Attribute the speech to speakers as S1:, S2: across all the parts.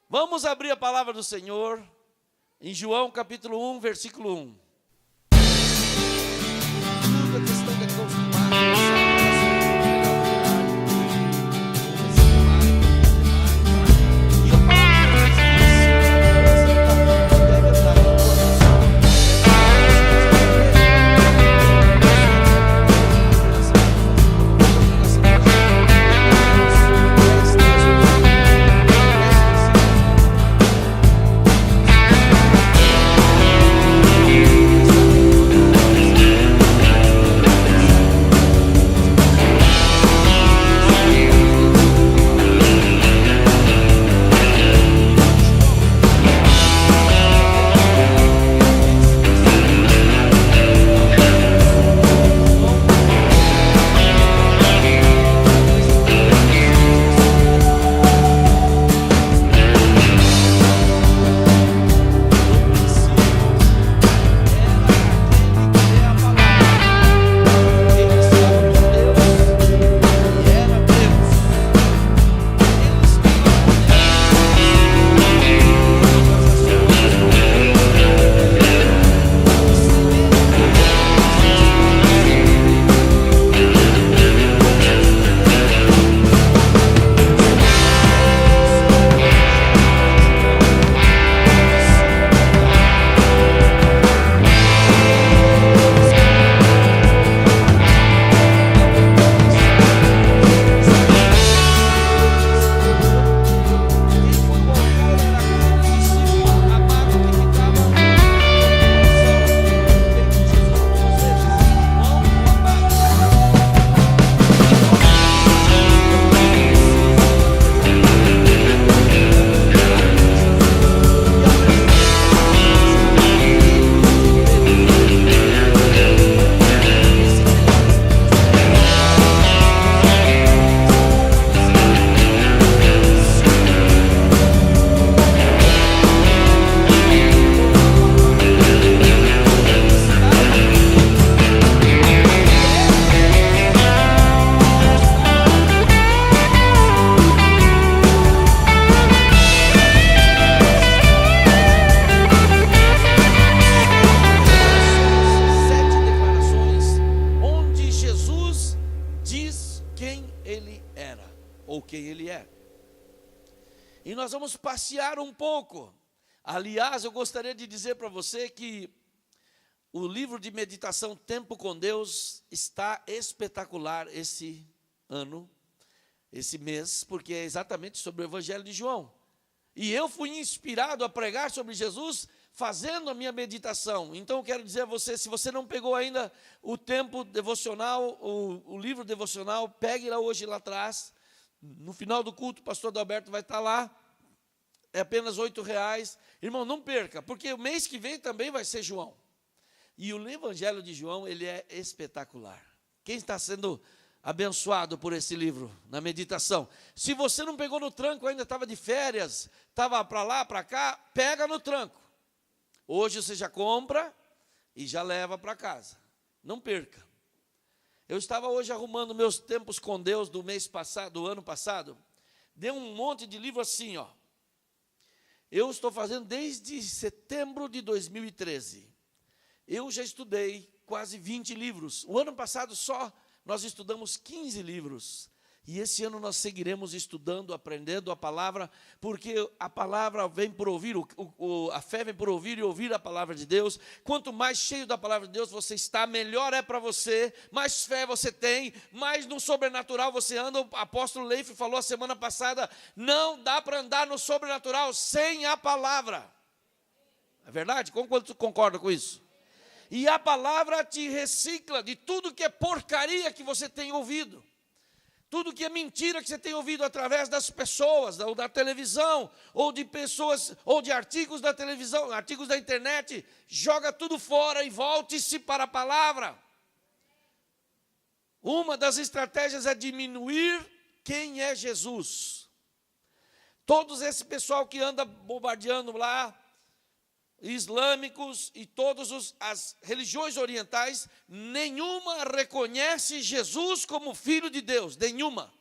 S1: Vamos abrir a palavra do Senhor em João capítulo 1, versículo 1. Tudo é questão de acostumar. Passear um pouco. Aliás, eu gostaria de dizer para você que o livro de meditação Tempo com Deus está espetacular esse ano, esse mês, porque é exatamente sobre o Evangelho de João. E eu fui inspirado a pregar sobre Jesus fazendo a minha meditação. Então eu quero dizer a você, se você não pegou ainda o tempo devocional, o livro devocional, pegue lá hoje lá atrás. No final do culto, o pastor Adalberto vai estar lá. É apenas R$8. Irmão, não perca, porque o mês que vem também vai ser João. E o Evangelho de João, ele é espetacular. Quem está sendo abençoado por esse livro, na meditação? Se você não pegou no tranco, ainda estava de férias, estava para lá, para cá, pega no tranco. Hoje você já compra e já leva para casa. Não perca. Eu estava hoje arrumando meus tempos com Deus do mês passado, do ano passado. Deu um monte de livro assim, ó. Eu estou fazendo desde setembro de 2013. Eu já estudei quase 20 livros. O ano passado só nós estudamos 15 livros. E esse ano nós seguiremos estudando, aprendendo a palavra, porque a palavra vem por ouvir, a fé vem por ouvir e ouvir a palavra de Deus. Quanto mais cheio da palavra de Deus você está, melhor é para você, mais fé você tem, mais no sobrenatural você anda. O apóstolo Leif falou a semana passada, não dá para andar no sobrenatural sem a palavra. É verdade? Quanto concorda com isso? E a palavra te recicla de tudo que é porcaria que você tem ouvido. Tudo que é mentira que você tem ouvido através das pessoas, ou da televisão, ou de pessoas, ou de artigos da televisão, artigos da internet, joga tudo fora e volte-se para a palavra. Uma das estratégias é diminuir quem é Jesus. Todos esse pessoal que anda bombardeando lá, islâmicos e todas as religiões orientais, nenhuma reconhece Jesus como Filho de Deus, nenhuma.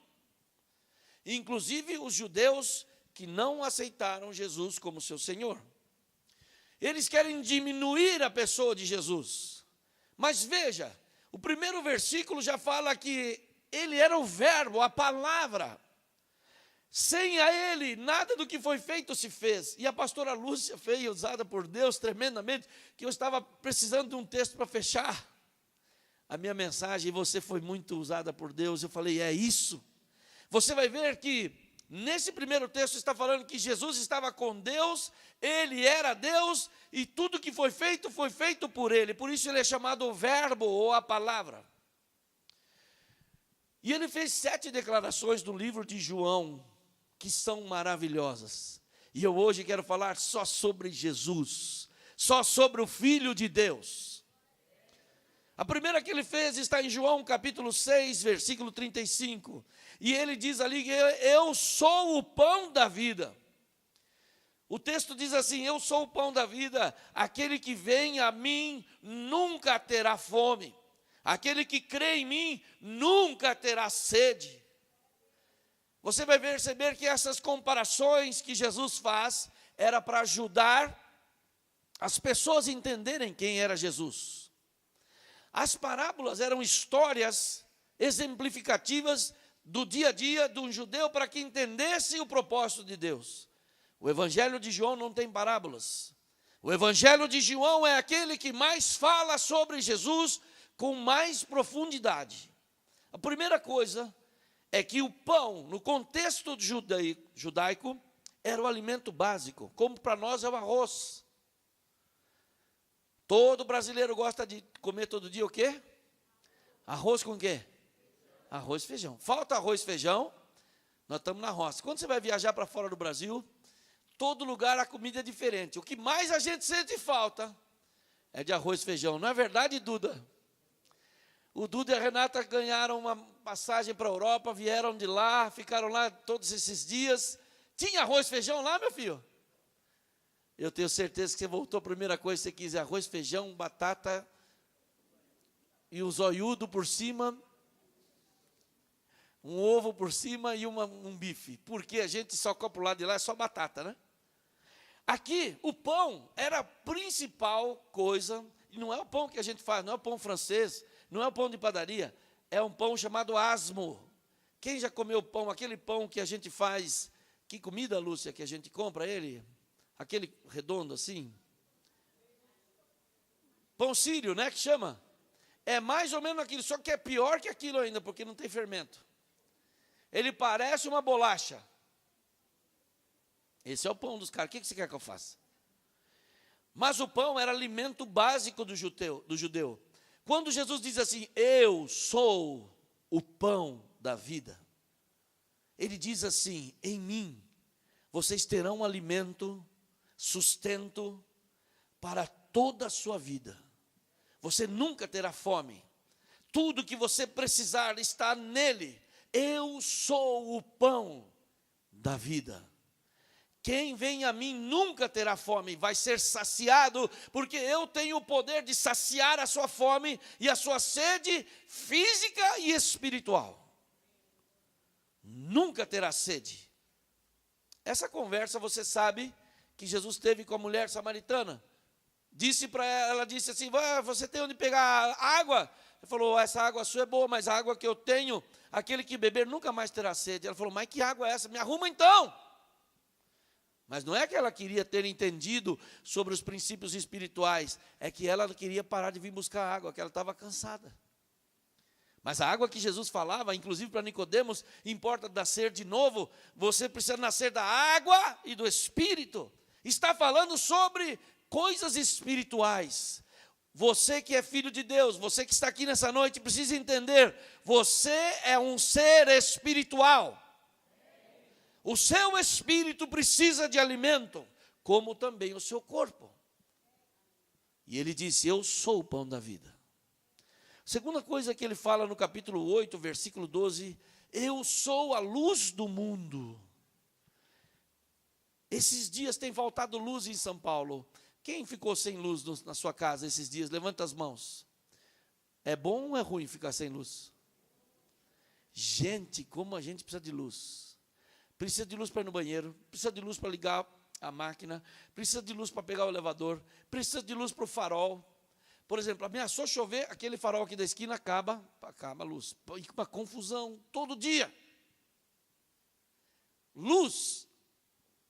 S1: Inclusive os judeus que não aceitaram Jesus como seu Senhor. Eles querem diminuir a pessoa de Jesus. Mas veja, o primeiro versículo já fala que ele era o verbo, a palavra. Sem a ele, nada do que foi feito se fez. E a pastora Lúcia foi usada por Deus tremendamente, que eu estava precisando de um texto para fechar a minha mensagem, e você foi muito usada por Deus. Eu falei, é isso. Você vai ver que nesse primeiro texto está falando que Jesus estava com Deus, ele era Deus, e tudo que foi feito por ele. Por isso ele é chamado o verbo ou a palavra. E ele fez 7 declarações no livro de João, que são maravilhosas. E eu hoje quero falar só sobre Jesus, só sobre o Filho de Deus. A primeira que ele fez está em João capítulo 6, versículo 35. E ele diz ali que eu sou o pão da vida. O texto diz assim, eu sou o pão da vida, aquele que vem a mim nunca terá fome. Aquele que crê em mim nunca terá sede. Você vai perceber que essas comparações que Jesus faz era para ajudar as pessoas a entenderem quem era Jesus. As parábolas eram histórias exemplificativas do dia a dia de um judeu para que entendesse o propósito de Deus. O Evangelho de João não tem parábolas. O Evangelho de João é aquele que mais fala sobre Jesus com mais profundidade. A primeira coisa é que o pão, no contexto judaico, era o alimento básico, como para nós é o arroz. Todo brasileiro gosta de comer todo dia o quê? Arroz com o quê? Arroz e feijão. Falta arroz e feijão, nós estamos na roça. Quando você vai viajar para fora do Brasil, todo lugar a comida é diferente. O que mais a gente sente falta é de arroz e feijão. Não é verdade, Duda? O Duda e a Renata ganharam uma passagem para a Europa, vieram de lá, ficaram lá todos esses dias. Tinha arroz e feijão lá, meu filho? Eu tenho certeza que você voltou, a primeira coisa que você quis é arroz, feijão, batata e um zoiudo por cima, um ovo por cima e um bife. Porque a gente só compra o lado de lá, é só batata, né? Aqui, o pão era a principal coisa, e não é o pão que a gente faz, não é o pão francês, não é o pão de padaria, é um pão chamado asmo. Quem já comeu pão, aquele pão que a gente faz, que comida, Lúcia, que a gente compra ele? Aquele redondo assim? Pão sírio, né, que chama? É mais ou menos aquilo, só que é pior que aquilo ainda, porque não tem fermento. Ele parece uma bolacha. Esse é o pão dos caras. O que você quer que eu faça? Mas o pão era alimento básico do judeu. Quando Jesus diz assim, eu sou o pão da vida, ele diz assim, em mim, vocês terão alimento, sustento para toda a sua vida. Você nunca terá fome. Tudo que você precisar está nele. Eu sou o pão da vida. Quem vem a mim nunca terá fome, vai ser saciado, porque eu tenho o poder de saciar a sua fome e a sua sede física e espiritual. Nunca terá sede. Essa conversa você sabe que Jesus teve com a mulher samaritana. Disse para ela, disse assim, você tem onde pegar água? Ele falou, essa água sua é boa, mas a água que eu tenho, aquele que beber nunca mais terá sede. Ela falou, mas que água é essa? Me arruma então. Mas não é que ela queria ter entendido sobre os princípios espirituais, é que ela queria parar de vir buscar água, que ela estava cansada. Mas a água que Jesus falava, inclusive para Nicodemos, importa nascer de novo, você precisa nascer da água e do Espírito. Está falando sobre coisas espirituais. Você que é filho de Deus, você que está aqui nessa noite, precisa entender, você é um ser espiritual. O seu espírito precisa de alimento, como também o seu corpo. E ele disse, eu sou o pão da vida. Segunda coisa que ele fala no capítulo 8, versículo 12, eu sou a luz do mundo. Esses dias tem faltado luz em São Paulo. Quem ficou sem luz na sua casa esses dias? Levanta as mãos. É bom ou é ruim ficar sem luz? Gente, como a gente precisa de luz. precisa de luz para ir no banheiro, precisa de luz para ligar a máquina, precisa de luz para pegar o elevador, precisa de luz para o farol. Por exemplo, ameaçou chover, aquele farol aqui da esquina acaba a luz. E uma confusão todo dia. Luz,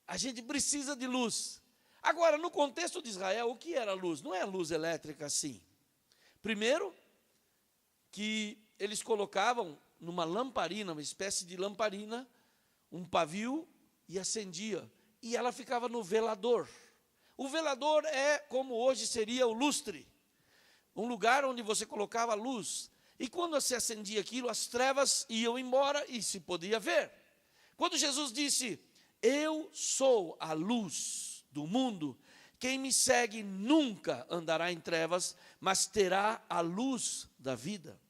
S1: a gente precisa de luz. Agora, no contexto de Israel, o que era luz? Não é luz elétrica assim. Primeiro, que eles colocavam numa lamparina, uma espécie de lamparina, um pavio e acendia. E ela ficava no velador. O velador é como hoje seria o lustre. Um lugar onde você colocava luz. E quando se acendia aquilo, as trevas iam embora e se podia ver. Quando Jesus disse, eu sou a luz do mundo, quem me segue nunca andará em trevas, mas terá a luz da vida.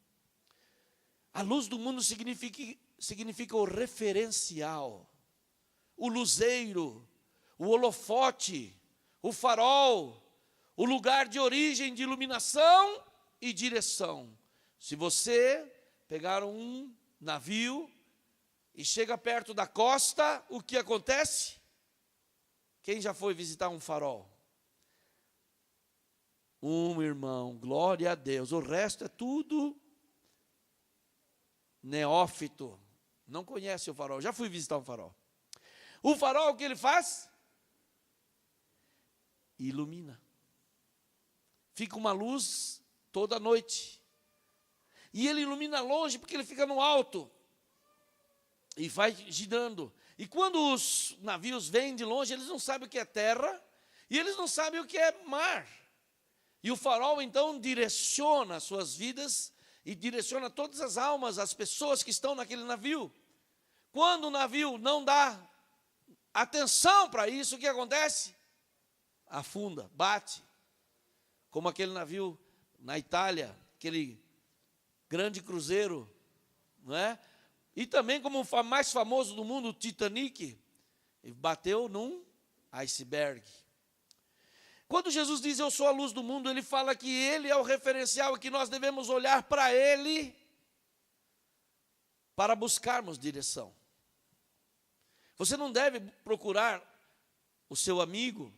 S1: A luz do mundo significa o referencial, o luzeiro, o holofote, o farol, o lugar de origem de iluminação e direção. Se você pegar um navio e chega perto da costa, o que acontece? Quem já foi visitar um farol? Um irmão, glória a Deus. O resto é tudo neófito. Não conhece o farol. Já fui visitar um farol. O farol, o que ele faz? Ilumina. Fica uma luz toda noite. E ele ilumina longe porque ele fica no alto. E vai girando. E quando os navios vêm de longe, eles não sabem o que é terra. E eles não sabem o que é mar. E o farol, então, direciona as suas vidas. E direciona todas as almas, as pessoas que estão naquele navio. Quando o navio não dá atenção para isso, o que acontece? Afunda, bate. Como aquele navio na Itália, aquele grande cruzeiro, não é? E também como o mais famoso do mundo, o Titanic, bateu num iceberg. Quando Jesus diz, eu sou a luz do mundo, ele fala que ele é o referencial e que nós devemos olhar para ele para buscarmos direção. Você não deve procurar o seu amigo,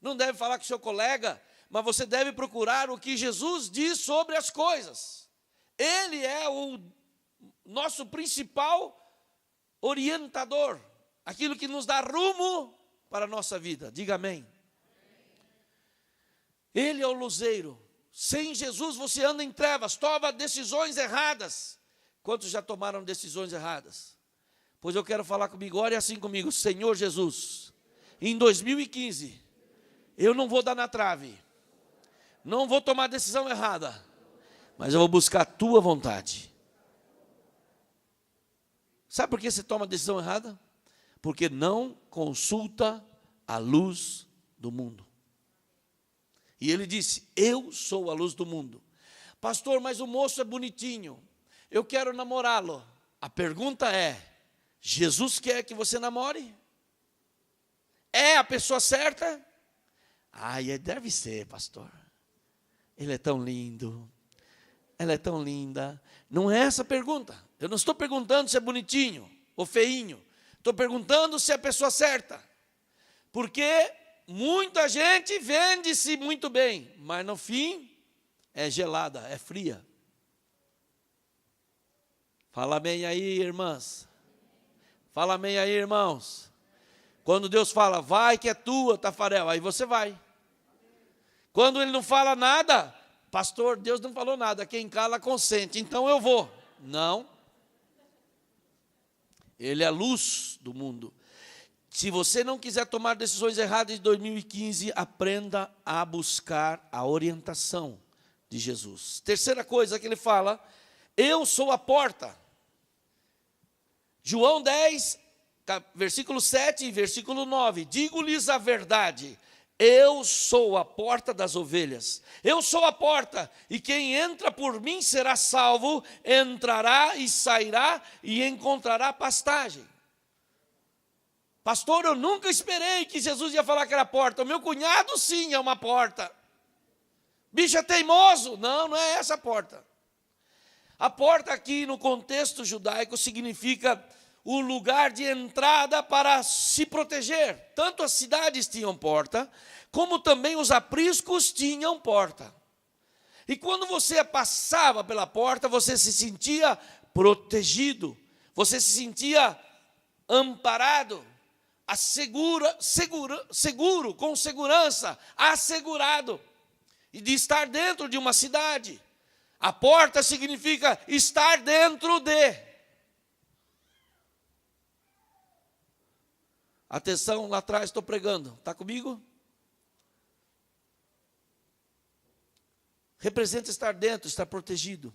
S1: não deve falar com o seu colega, mas você deve procurar o que Jesus diz sobre as coisas. Ele é o nosso principal orientador, aquilo que nos dá rumo para a nossa vida. Diga amém. Ele é o luzeiro. Sem Jesus você anda em trevas, toma decisões erradas. Quantos já tomaram decisões erradas? Pois eu quero falar comigo, ore assim comigo. Senhor Jesus, em 2015, eu não vou dar na trave. Não vou tomar decisão errada, mas eu vou buscar a tua vontade. Sabe por que você toma a decisão errada? Porque não consulta a luz do mundo. E ele disse, eu sou a luz do mundo. Pastor, mas o moço é bonitinho, eu quero namorá-lo. A pergunta é, Jesus quer que você namore? É a pessoa certa? Deve ser, pastor. Ele é tão lindo, ela é tão linda. Não é essa a pergunta. Eu não estou perguntando se é bonitinho ou feinho. Estou perguntando se é a pessoa certa. Porque muita gente vende-se muito bem, mas no fim é gelada, é fria. Fala bem aí, irmãs. Fala bem aí, irmãos. Quando Deus fala, vai que é tua, Tafarel, aí você vai. Quando ele não fala nada, pastor, Deus não falou nada, quem cala consente, então eu vou. Não. Ele é a luz do mundo. Se você não quiser tomar decisões erradas em 2015, aprenda a buscar a orientação de Jesus. Terceira coisa que ele fala, eu sou a porta. João 10, versículo 7 e versículo 9. Digo-lhes a verdade, eu sou a porta das ovelhas. Eu sou a porta, e quem entra por mim será salvo, entrará e sairá e encontrará pastagem. Pastor, eu nunca esperei que Jesus ia falar que era porta. O meu cunhado sim é uma porta. Bicho é teimoso. Não, não é essa a porta. A porta aqui no contexto judaico significa o lugar de entrada para se proteger. Tanto as cidades tinham porta, como também os apriscos tinham porta. E quando você passava pela porta, você se sentia protegido, você se sentia amparado, seguro, com segurança, assegurado, e de estar dentro de uma cidade. A porta significa estar dentro de. Atenção, lá atrás estou pregando, está comigo? Representa estar dentro, estar protegido.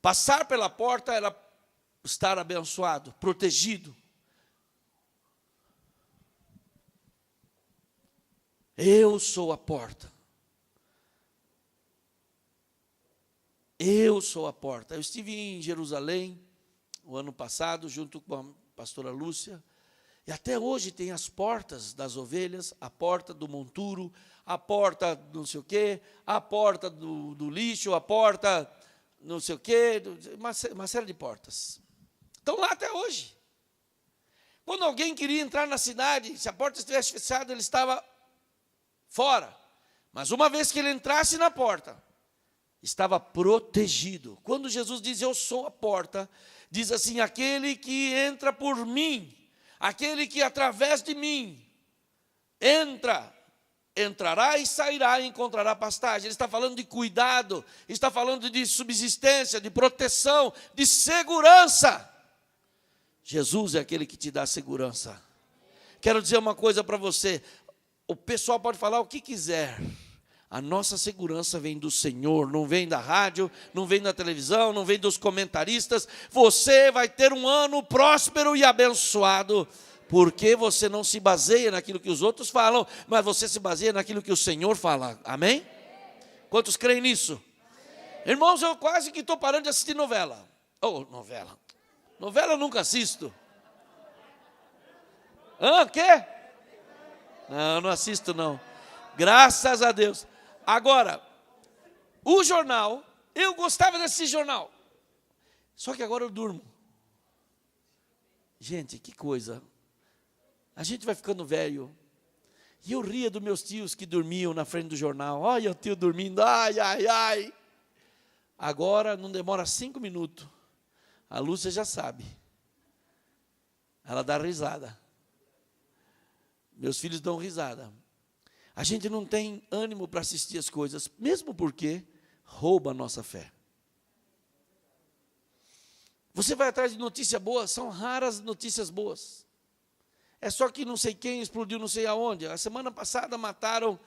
S1: Passar pela porta era estar abençoado, protegido. Eu sou a porta. Eu sou a porta. Eu estive em Jerusalém o ano passado, junto com a pastora Lúcia, e até hoje tem as portas das ovelhas, a porta do monturo, a porta do não sei o quê, a porta do lixo, a porta não sei o quê, uma série de portas. Estão lá até hoje. Quando alguém queria entrar na cidade, se a porta estivesse fechada, ele estava fora. Mas uma vez que ele entrasse na porta, estava protegido. Quando Jesus diz, eu sou a porta, diz assim, aquele que entra por mim, aquele que através de mim entrará e sairá e encontrará pastagem. Ele está falando de cuidado, está falando de subsistência, de proteção, de segurança. Jesus é aquele que te dá segurança. Quero dizer uma coisa para você, o pessoal pode falar o que quiser, a nossa segurança vem do Senhor, não vem da rádio, não vem da televisão, não vem dos comentaristas. Você vai ter um ano próspero e abençoado, porque você não se baseia naquilo que os outros falam, mas você se baseia naquilo que o Senhor fala. Amém? Quantos creem nisso? Irmãos, eu quase que estou parando de assistir novela. Novela. Novela eu nunca assisto. Quê? Não assisto não. Graças a Deus. Agora, o jornal, eu gostava de assistir jornal. Só que agora eu durmo. Gente, que coisa. A gente vai ficando velho. E eu ria dos meus tios que dormiam na frente do jornal. Olha o tio dormindo, ai. Agora não demora 5 minutos. A Lúcia já sabe. Ela dá risada. Meus filhos dão risada. A gente não tem ânimo para assistir as coisas, mesmo porque rouba a nossa fé. Você vai atrás de notícia boa, são raras notícias boas. É só que não sei quem explodiu não sei aonde. A semana passada mataram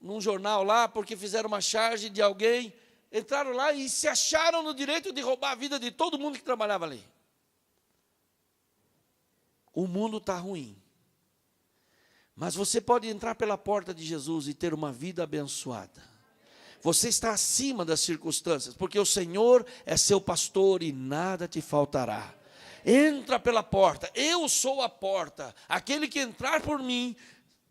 S1: num jornal lá, porque fizeram uma charge de alguém, entraram lá e se acharam no direito de roubar a vida de todo mundo que trabalhava ali. O mundo está ruim. Mas você pode entrar pela porta de Jesus e ter uma vida abençoada. Você está acima das circunstâncias, porque o Senhor é seu pastor e nada te faltará. Entra pela porta, eu sou a porta. Aquele que entrar por mim,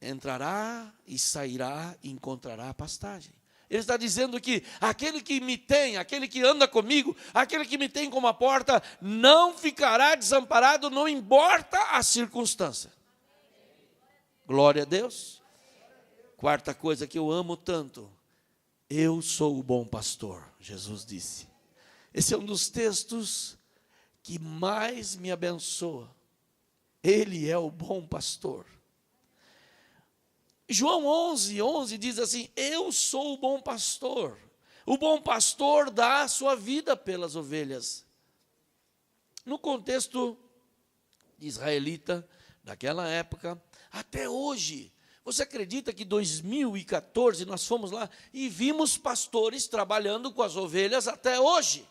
S1: entrará e sairá e encontrará pastagem. Ele está dizendo que aquele que me tem, aquele que anda comigo, aquele que me tem como a porta, não ficará desamparado, não importa a circunstância. Glória a Deus. Quarta coisa que eu amo tanto, eu sou o bom pastor, Jesus disse. Esse é um dos textos que mais me abençoa. Ele é o bom pastor. João 11:11 diz assim, eu sou o bom pastor. O bom pastor dá a sua vida pelas ovelhas. No contexto israelita, daquela época, até hoje, você acredita que em 2014 nós fomos lá e vimos pastores trabalhando com as ovelhas até hoje?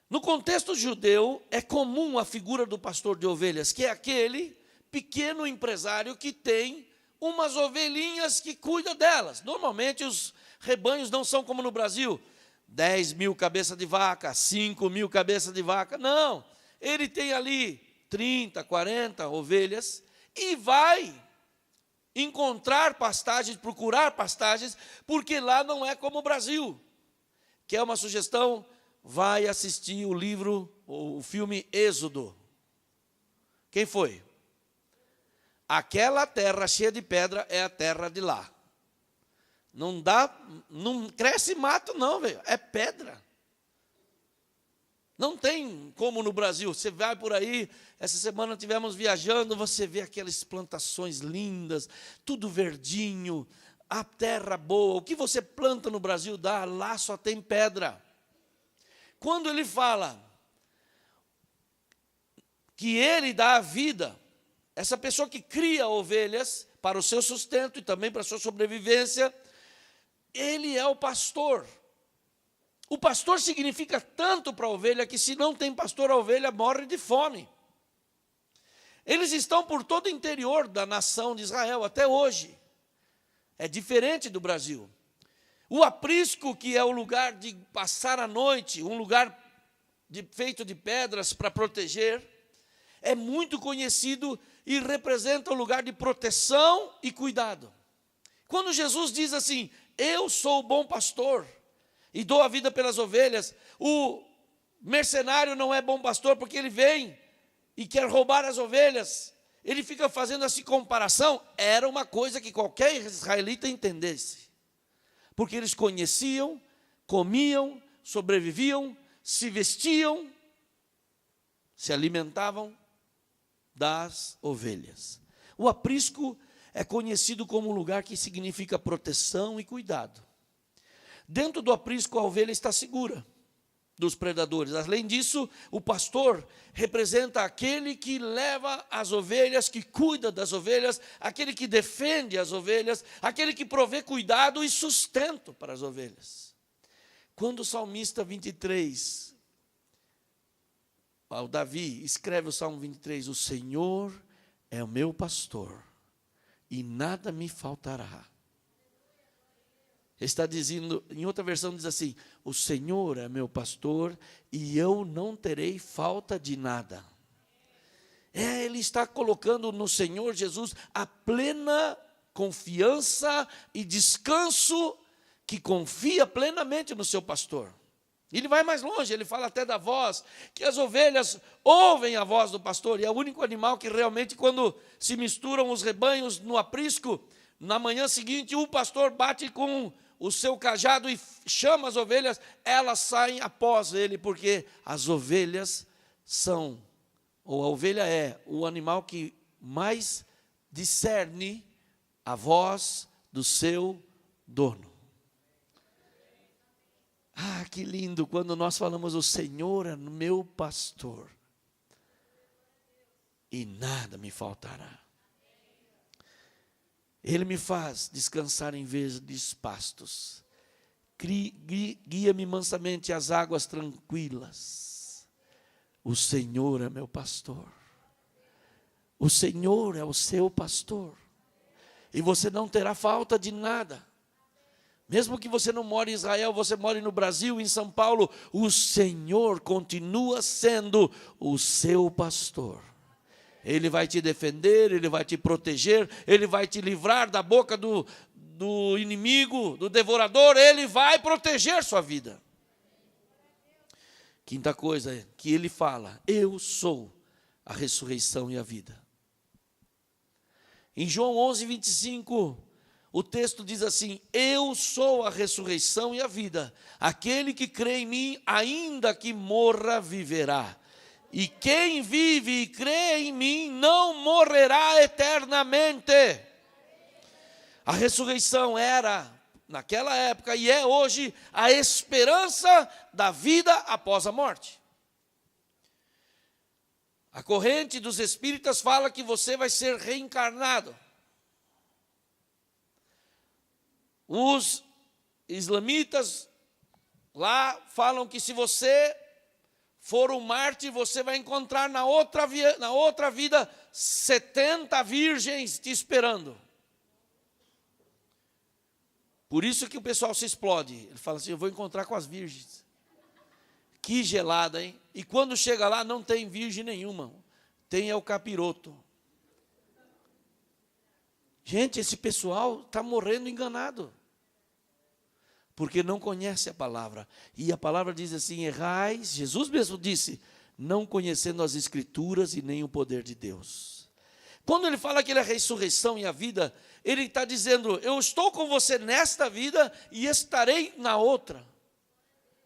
S1: No contexto judeu, é comum a figura do pastor de ovelhas, que é aquele pequeno empresário que tem umas ovelhinhas que cuida delas. Normalmente os rebanhos não são como no Brasil, 10.000 cabeças de vaca, 5.000 cabeças de vaca. Não, ele tem ali 30, 40 ovelhas e vai encontrar pastagens, procurar pastagens, porque lá não é como o Brasil. Que é uma sugestão, vai assistir o livro, o filme Êxodo. Quem foi? Aquela terra cheia de pedra é a terra de lá. Não cresce mato não, velho, é pedra. Não tem como no Brasil, você vai por aí, essa semana estivemos viajando, você vê aquelas plantações lindas, tudo verdinho, a terra boa, o que você planta no Brasil dá, lá só tem pedra. Quando ele fala que ele dá a vida, essa pessoa que cria ovelhas para o seu sustento e também para a sua sobrevivência, ele é o pastor. O pastor significa tanto para a ovelha que se não tem pastor, a ovelha morre de fome. Eles estão por todo o interior da nação de Israel até hoje. É diferente do Brasil. O aprisco, que é o lugar de passar a noite, um lugar feito de pedras para proteger, é muito conhecido e representa um lugar de proteção e cuidado. Quando Jesus diz assim, eu sou o bom pastor e dou a vida pelas ovelhas, o mercenário não é bom pastor porque ele vem e quer roubar as ovelhas. Ele fica fazendo essa comparação, era uma coisa que qualquer israelita entendesse. Porque eles conheciam, comiam, sobreviviam, se vestiam, se alimentavam das ovelhas. O aprisco é conhecido como um lugar que significa proteção e cuidado. Dentro do aprisco, a ovelha está segura dos predadores. Além disso, o pastor representa aquele que leva as ovelhas, que cuida das ovelhas, aquele que defende as ovelhas, aquele que provê cuidado e sustento para as ovelhas. Quando o salmista 23, o Davi escreve o Salmo 23, o Senhor é o meu pastor e nada me faltará. Está dizendo, em outra versão diz assim, o Senhor é meu pastor e eu não terei falta de nada. Ele está colocando no Senhor Jesus a plena confiança e descanso, que confia plenamente no seu pastor. Ele vai mais longe, ele fala até da voz, que as ovelhas ouvem a voz do pastor, e é o único animal que realmente, quando se misturam os rebanhos no aprisco, na manhã seguinte o pastor bate com o seu cajado e chama as ovelhas, elas saem após ele, porque as ovelhas são, ou a ovelha é o animal que mais discerne a voz do seu dono. Ah, que lindo quando nós falamos, o Senhor é meu pastor e nada me faltará. Ele me faz descansar em verdes pastos, guia-me mansamente às águas tranquilas. O Senhor é meu pastor. O Senhor é o seu pastor. E você não terá falta de nada. Mesmo que você não more em Israel, você more no Brasil, em São Paulo, o Senhor continua sendo o seu pastor. Ele vai te defender, Ele vai te proteger, Ele vai te livrar da boca do inimigo, do devorador, Ele vai proteger sua vida. Quinta coisa é que Ele fala, eu sou a ressurreição e a vida. Em João 11, 25, o texto diz assim, eu sou a ressurreição e a vida, aquele que crê em mim, ainda que morra, viverá. E quem vive e crê em mim não morrerá eternamente. A ressurreição era, naquela época, e é hoje, a esperança da vida após a morte. A corrente dos espíritas fala que você vai ser reencarnado. Os islamitas lá falam que se você for um mártir, você vai encontrar na outra vida 70 virgens te esperando. Por isso que o pessoal se explode. Ele fala assim, eu vou encontrar com as virgens. Que gelada, hein? E quando chega lá, não tem virgem nenhuma. Tem o capiroto. Gente, esse pessoal está morrendo enganado. Porque não conhece a palavra. E a palavra diz assim, errais, Jesus mesmo disse, não conhecendo as Escrituras e nem o poder de Deus. Quando ele fala que ele é a ressurreição e a vida, ele está dizendo, eu estou com você nesta vida e estarei na outra.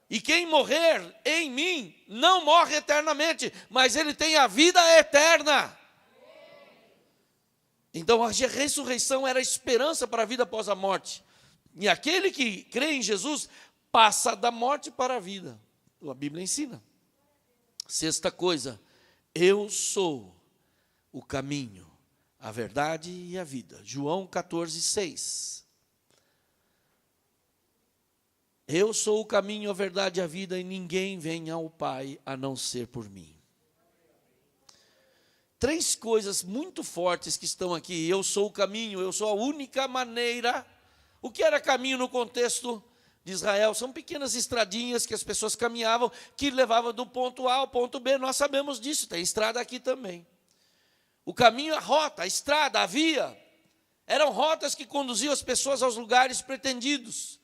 S1: E quem morrer em mim, não morre eternamente, mas ele tem a vida eterna. Então a ressurreição era a esperança para a vida após a morte. E aquele que crê em Jesus, passa da morte para a vida. A Bíblia ensina. Sexta coisa, eu sou o caminho, a verdade e a vida. João 14:6. Eu sou o caminho, a verdade e a vida, e ninguém vem ao Pai a não ser por mim. Três coisas muito fortes que estão aqui. Eu sou o caminho, eu sou a única maneira. O que era caminho no contexto de Israel? São pequenas estradinhas que as pessoas caminhavam, que levavam do ponto A ao ponto B. Nós sabemos disso, tem estrada aqui também. O caminho, a rota, a estrada, a via, eram rotas que conduziam as pessoas aos lugares pretendidos.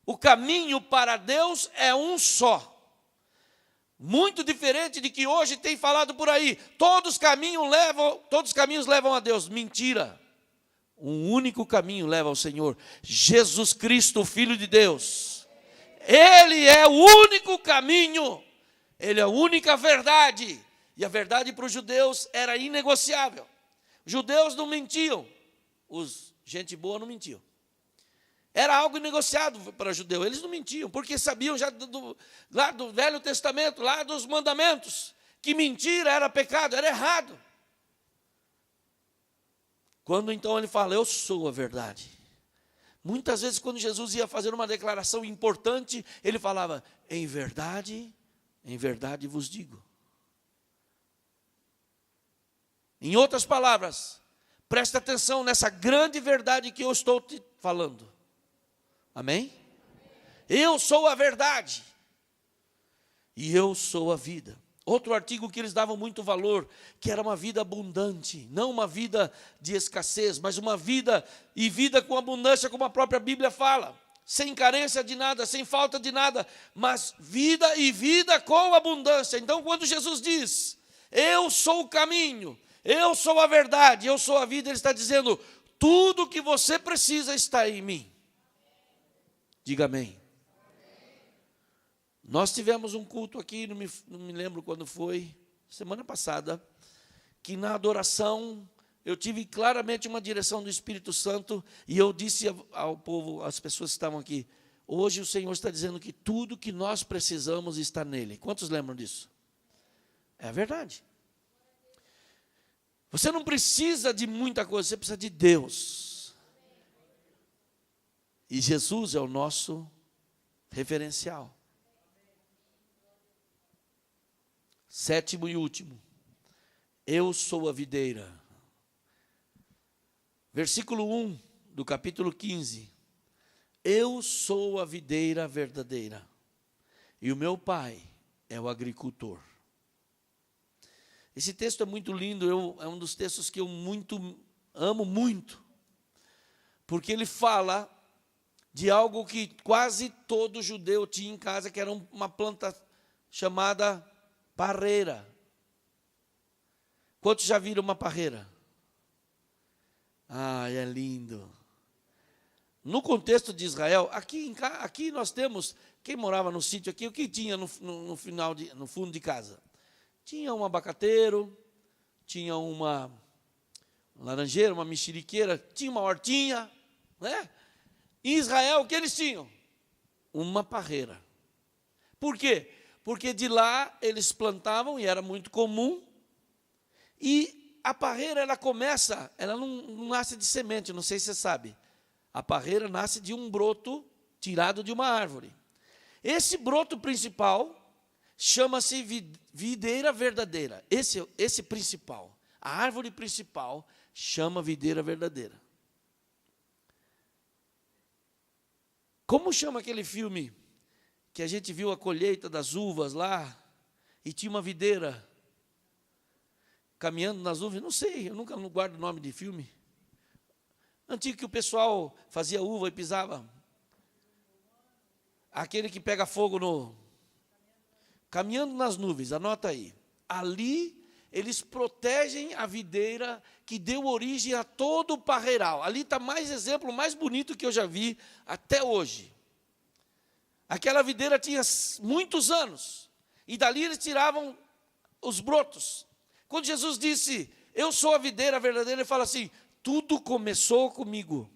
S1: O caminho para Deus é um só. Muito diferente de que hoje tem falado por aí. Todos os caminhos levam a Deus. Mentira. Um único caminho leva ao Senhor. Jesus Cristo, o Filho de Deus. Ele é o único caminho. Ele é a única verdade. E a verdade para os judeus era inegociável. Os judeus não mentiam. Os gente boa não mentiam. Era algo inegociável para o judeu. Eles não mentiam, porque sabiam já lá do Velho Testamento, lá dos mandamentos, que mentira era pecado, era errado. Quando então ele fala, eu sou a verdade. Muitas vezes quando Jesus ia fazer uma declaração importante, ele falava, em verdade vos digo. Em outras palavras, preste atenção nessa grande verdade que eu estou te falando. Amém? Eu sou a verdade. E eu sou a vida. Outro artigo que eles davam muito valor, que era uma vida abundante, não uma vida de escassez, mas uma vida e vida com abundância, como a própria Bíblia fala, sem carência de nada, sem falta de nada, mas vida e vida com abundância. Então, quando Jesus diz, eu sou o caminho, eu sou a verdade, eu sou a vida, ele está dizendo, tudo que você precisa está em mim. Diga amém. Nós tivemos um culto aqui, não me lembro quando foi, semana passada, que na adoração eu tive claramente uma direção do Espírito Santo e eu disse ao povo, às pessoas que estavam aqui, hoje o Senhor está dizendo que tudo que nós precisamos está nele. Quantos lembram disso? É a verdade. Você não precisa de muita coisa, você precisa de Deus. E Jesus é o nosso referencial. Sétimo e último. Eu sou a videira. Versículo 1 do capítulo 15. Eu sou a videira verdadeira. E o meu pai é o agricultor. Esse texto é muito lindo, é um dos textos que eu amo muito. Porque ele fala de algo que quase todo judeu tinha em casa, que era uma planta chamada parreira. Quantos já viram uma parreira? Ah, é lindo. No contexto de Israel, aqui nós temos, quem morava no sítio aqui, o que tinha no fundo de casa? Tinha um abacateiro, tinha uma laranjeira, uma mexeriqueira, tinha uma hortinha, né? Em Israel, o que eles tinham? Uma parreira. Por quê? Porque de lá eles plantavam, e era muito comum, e a parreira, ela não nasce de semente, não sei se você sabe. A parreira nasce de um broto tirado de uma árvore. Esse broto principal chama-se videira verdadeira. Esse principal, a árvore principal, chama videira verdadeira. Como chama aquele filme que a gente viu a colheita das uvas lá e tinha uma videira caminhando nas uvas? Não sei, eu nunca guardo o nome de filme. Antigo que o pessoal fazia uva e pisava. Aquele que pega fogo Caminhando nas nuvens, anota aí. Ali, eles protegem a videira que deu origem a todo o parreiral. Ali está mais exemplo, mais bonito que eu já vi até hoje. Aquela videira tinha muitos anos, e dali eles tiravam os brotos. Quando Jesus disse, eu sou a videira verdadeira, ele fala assim, tudo começou comigo.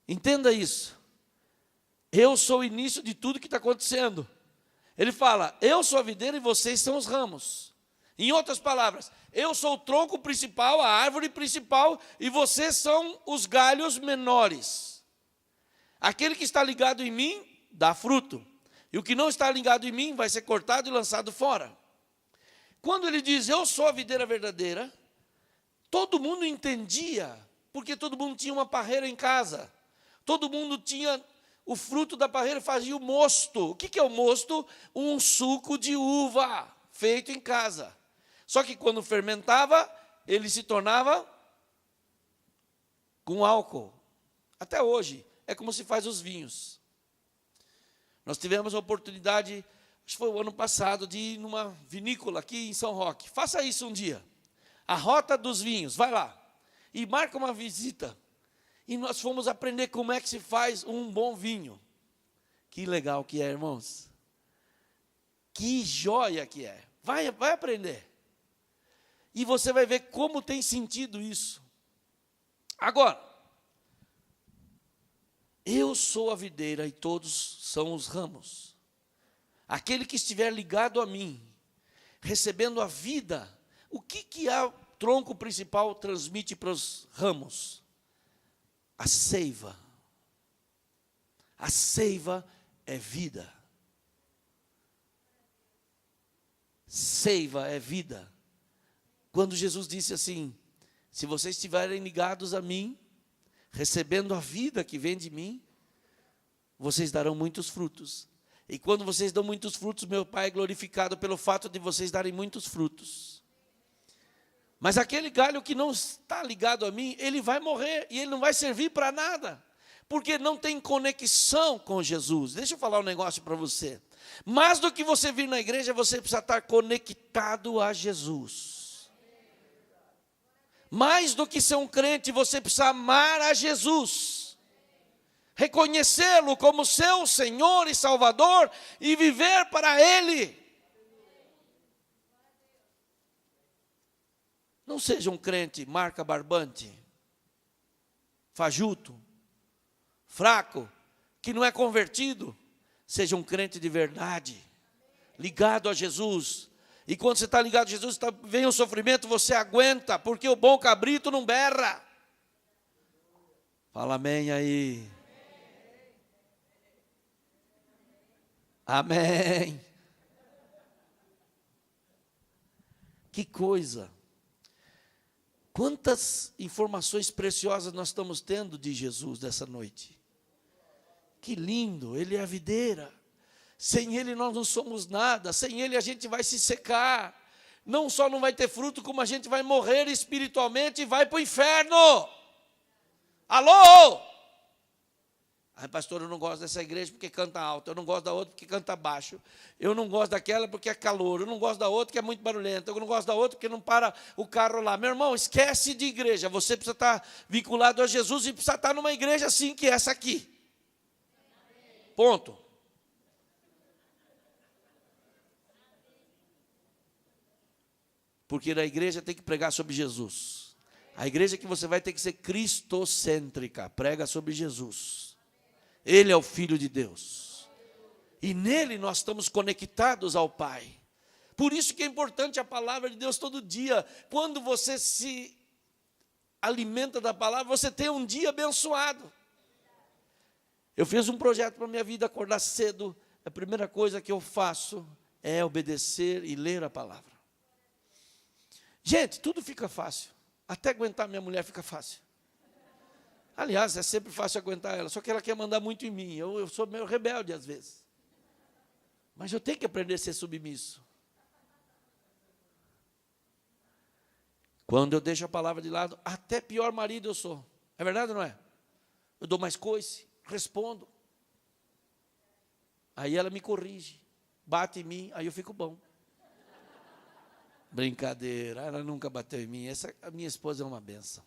S1: Entenda isso. Eu sou o início de tudo que está acontecendo. Ele fala, eu sou a videira e vocês são os ramos. Em outras palavras, eu sou o tronco principal, a árvore principal, e vocês são os galhos menores. Aquele que está ligado em mim, dá fruto. E o que não está ligado em mim, vai ser cortado e lançado fora. Quando ele diz, eu sou a videira verdadeira, todo mundo entendia, porque todo mundo tinha uma parreira em casa. Todo mundo tinha o fruto da parreira, fazia o mosto. O que é o mosto? Um suco de uva, feito em casa. Só que quando fermentava, ele se tornava com álcool. Até hoje, é como se faz os vinhos. Nós tivemos a oportunidade, acho que foi o ano passado, de ir numa vinícola aqui em São Roque. Faça isso um dia. A Rota dos Vinhos, vai lá. E marca uma visita. E nós fomos aprender como é que se faz um bom vinho. Que legal que é, irmãos. Que joia que é. Vai aprender. E você vai ver como tem sentido isso. Agora, eu sou a videira e todos são os ramos. Aquele que estiver ligado a mim, recebendo a vida, o que o tronco principal transmite para os ramos? A seiva. A seiva é vida. Seiva é vida. Quando Jesus disse assim, se vocês estiverem ligados a mim, recebendo a vida que vem de mim, vocês darão muitos frutos. E quando vocês dão muitos frutos, meu Pai é glorificado pelo fato de vocês darem muitos frutos. Mas aquele galho que não está ligado a mim, ele vai morrer e ele não vai servir para nada, porque não tem conexão com Jesus. Deixa eu falar um negócio para você. Mais do que você vir na igreja, você precisa estar conectado a Jesus. Mais do que ser um crente, você precisa amar a Jesus. Reconhecê-lo como seu Senhor e Salvador e viver para Ele. Não seja um crente marca barbante, fajuto, fraco, que não é convertido. Seja um crente de verdade, ligado a Jesus. E quando você está ligado a Jesus, vem o sofrimento, você aguenta, porque o bom cabrito não berra. Fala amém aí. Amém. Que coisa. Quantas informações preciosas nós estamos tendo de Jesus dessa noite. Que lindo, Ele é a videira. Sem Ele nós não somos nada. Sem Ele a gente vai se secar. Não só não vai ter fruto, como a gente vai morrer espiritualmente e vai para o inferno. Alô? Ai, pastor, eu não gosto dessa igreja porque canta alto. Eu não gosto da outra porque canta baixo. Eu não gosto daquela porque é calor. Eu não gosto da outra porque é muito barulhenta. Eu não gosto da outra porque não para o carro lá. Meu irmão, esquece de igreja. Você precisa estar vinculado a Jesus e precisa estar numa igreja assim que essa aqui. Ponto. Porque na igreja tem que pregar sobre Jesus. A igreja que você vai ter que ser cristocêntrica. Prega sobre Jesus. Ele é o Filho de Deus. E nele nós estamos conectados ao Pai. Por isso que é importante a palavra de Deus todo dia. Quando você se alimenta da palavra, você tem um dia abençoado. Eu fiz um projeto para a minha vida, acordar cedo. A primeira coisa que eu faço é obedecer e ler a palavra. Gente, tudo fica fácil. Até aguentar minha mulher fica fácil. Aliás, é sempre fácil aguentar ela, só que ela quer mandar muito em mim. Eu sou meio rebelde às vezes. Mas eu tenho que aprender a ser submisso. Quando eu deixo a palavra de lado, até pior marido eu sou. É verdade ou não é? Eu dou mais coice, respondo. Aí ela me corrige, bate em mim, aí eu fico bom. Brincadeira, ela nunca bateu em mim. A minha esposa é uma benção.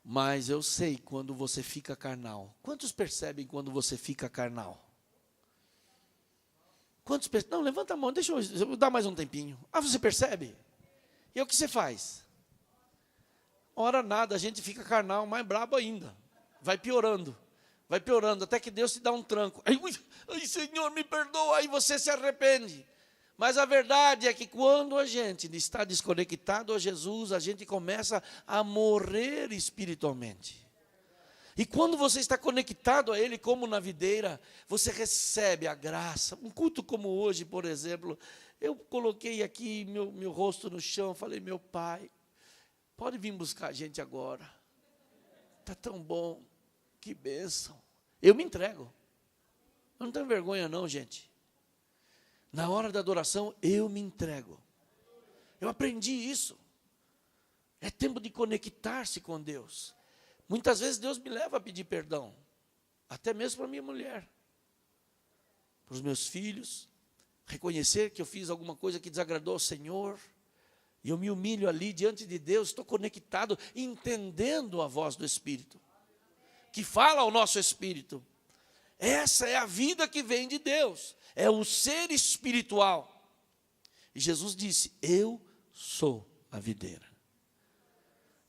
S1: Mas eu sei quando você fica carnal. Quantos percebem quando você fica carnal? Quantos percebem? Não, levanta a mão, deixa eu dar mais um tempinho. Ah, você percebe? E o que você faz? Ora nada, a gente fica carnal, mais brabo ainda. Vai piorando, até que Deus te dá um tranco. Ai, Senhor, me perdoa, aí você se arrepende. Mas a verdade é que quando a gente está desconectado a Jesus, a gente começa a morrer espiritualmente. E quando você está conectado a Ele, como na videira, você recebe a graça. Um culto como hoje, por exemplo, eu coloquei aqui meu rosto no chão, falei, meu Pai, pode vir buscar a gente agora. Está tão bom, que bênção. Eu me entrego. Eu não tenho vergonha não, gente. Na hora da adoração, eu me entrego. Eu aprendi isso. É tempo de conectar-se com Deus. Muitas vezes Deus me leva a pedir perdão. Até mesmo para minha mulher. Para os meus filhos. Reconhecer que eu fiz alguma coisa que desagradou ao Senhor. E eu me humilho ali diante de Deus. Estou conectado, entendendo a voz do Espírito. Que fala ao nosso Espírito. Essa é a vida que vem de Deus. É o ser espiritual. E Jesus disse, eu sou a videira.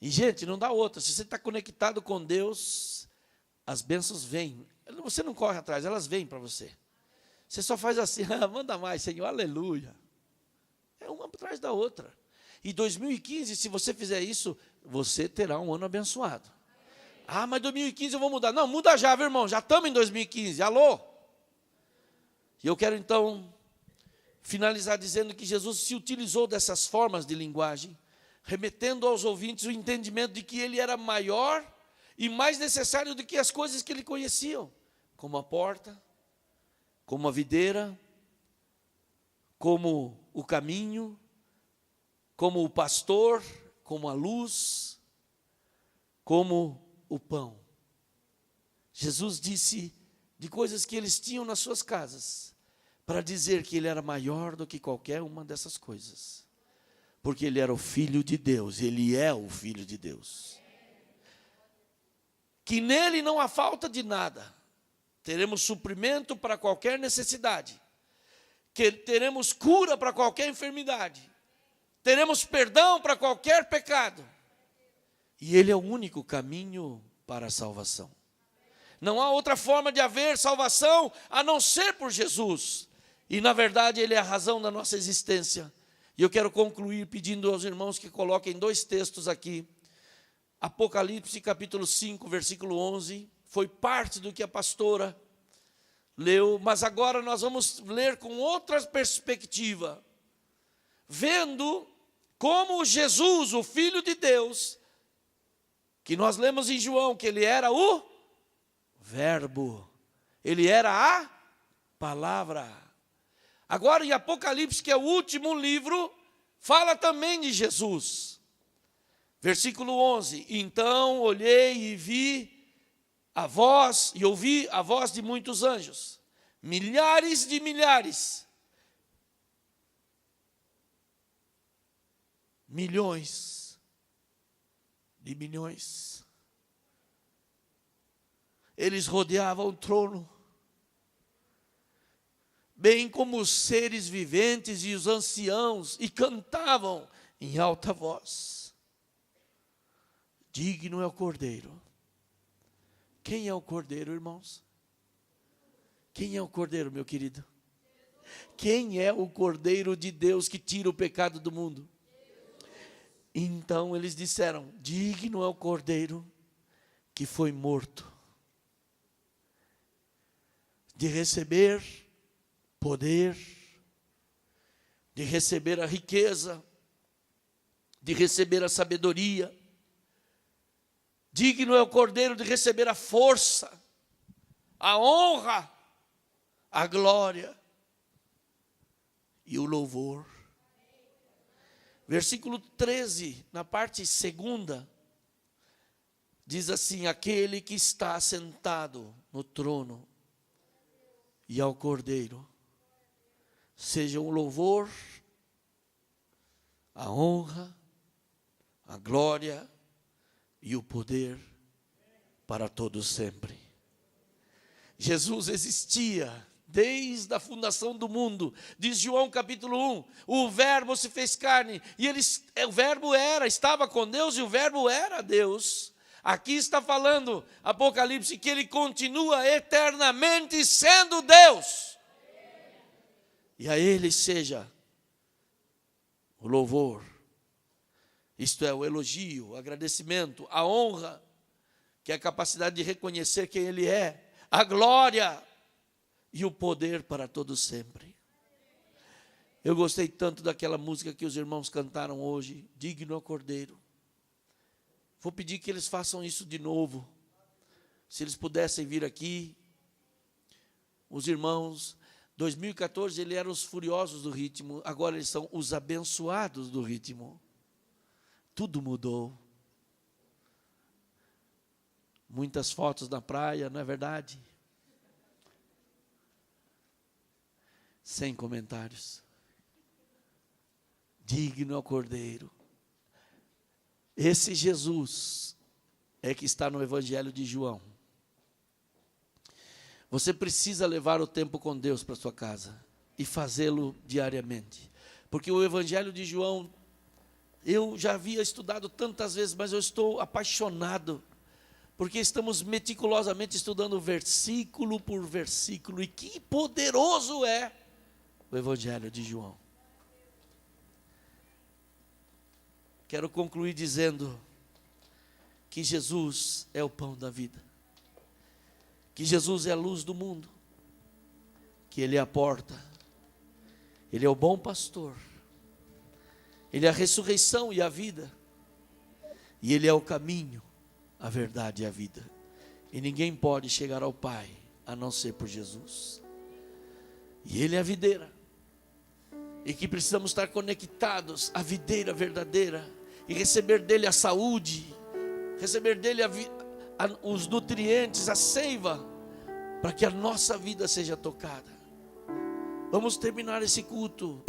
S1: E gente, não dá outra. Se você está conectado com Deus, as bênçãos vêm. Você não corre atrás, elas vêm para você. Você só faz assim, manda mais, Senhor, aleluia. É uma atrás da outra. E 2015, se você fizer isso, você terá um ano abençoado. Ah, mas 2015 eu vou mudar. Não, muda já, meu irmão, já estamos em 2015, alô? E eu quero então finalizar dizendo que Jesus se utilizou dessas formas de linguagem, remetendo aos ouvintes o entendimento de que ele era maior e mais necessário do que as coisas que ele conheciam, como a porta, como a videira, como o caminho, como o pastor, como a luz, como o pão. Jesus disse de coisas que eles tinham nas suas casas, para dizer que ele era maior do que qualquer uma dessas coisas. Porque ele era o Filho de Deus, ele é o Filho de Deus. Que nele não há falta de nada. Teremos suprimento para qualquer necessidade. Que teremos cura para qualquer enfermidade. Teremos perdão para qualquer pecado. E ele é o único caminho para a salvação. Não há outra forma de haver salvação a não ser por Jesus. E na verdade ele é a razão da nossa existência. E eu quero concluir pedindo aos irmãos que coloquem 2 textos aqui. Apocalipse capítulo 5, versículo 11. Foi parte do que a pastora leu, mas agora nós vamos ler com outra perspectiva. Vendo como Jesus, o Filho de Deus, que nós lemos em João, que ele era o Verbo, ele era a palavra. Agora em Apocalipse, que é o último livro, fala também de Jesus. Versículo 11, então olhei e vi a voz, e ouvi a voz de muitos anjos, milhares de milhares, milhões de milhões. Eles rodeavam o trono, bem como os seres viventes e os anciãos, e cantavam em alta voz: digno é o Cordeiro. Quem é o Cordeiro, irmãos? Quem é o Cordeiro, meu querido? Quem é o Cordeiro de Deus que tira o pecado do mundo? Então eles disseram: digno é o Cordeiro que foi morto, de receber poder, de receber a riqueza, de receber a sabedoria. Digno é o Cordeiro de receber a força, a honra, a glória e o louvor. Versículo 13, na parte segunda, diz assim: aquele que está sentado no trono e ao Cordeiro, seja o louvor, a honra, a glória e o poder para todos sempre. Jesus existia desde a fundação do mundo. Diz João capítulo 1, o verbo se fez carne, e o verbo estava com Deus, e o verbo era Deus. Aqui está falando, Apocalipse, que ele continua eternamente sendo Deus. E a ele seja o louvor, isto é, o elogio, o agradecimento, a honra, que é a capacidade de reconhecer quem ele é, a glória e o poder para todos sempre. Eu gostei tanto daquela música que os irmãos cantaram hoje, Digno ao Cordeiro. Vou pedir que eles façam isso de novo. Se eles pudessem vir aqui, os irmãos, 2014 eles eram os furiosos do ritmo, agora eles são os abençoados do ritmo. Tudo mudou. Muitas fotos na praia, não é verdade? Sem comentários. Digno ao Cordeiro. Esse Jesus é que está no Evangelho de João. Você precisa levar o tempo com Deus para sua casa e fazê-lo diariamente. Porque o Evangelho de João, eu já havia estudado tantas vezes, mas eu estou apaixonado, porque estamos meticulosamente estudando versículo por versículo, e que poderoso é o Evangelho de João. Quero concluir dizendo que Jesus é o pão da vida, que Jesus é a luz do mundo, que Ele é a porta, Ele é o bom pastor, Ele é a ressurreição e a vida, e Ele é o caminho, a verdade e a vida. E ninguém pode chegar ao Pai a não ser por Jesus. E Ele é a videira, e que precisamos estar conectados à videira verdadeira e receber dele a saúde, receber dele os nutrientes, a seiva, para que a nossa vida seja tocada. Vamos terminar esse culto